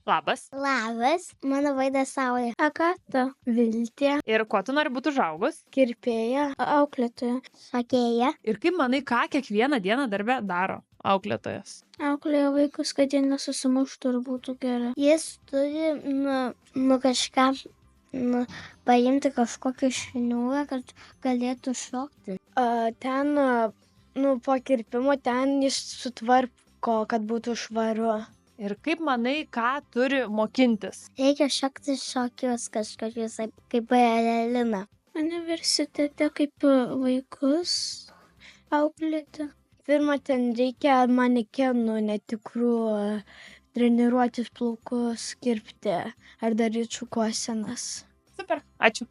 Labas. Labas, mano vardas Saulė. Agata. Viltė. Ir kuo tu nori būti užaugus? Kirpėja. Auklėtoja. Šokėja. Ir kaip manai, ką kiekvieną dieną darbe daro auklėtojas? Auklėja vaikus, kad jie nesusimuštų ir būtų gerai. Jis turi, kažką, paimti kažkokį šniūrą, kad galėtų šokti. Ten, po kirpimo ten jis sutvarko, kad būtų švaru. Ir kaip manai, ką turi mokintis? Reikia šokti šokius kažkokius, kaip balerina. Universitete kaip vaikus auklėti. Pirma, ten reikia manekenų netikrų, treniruotis plaukus, kirpti ar daryti šukuosenas. Super, ačiū.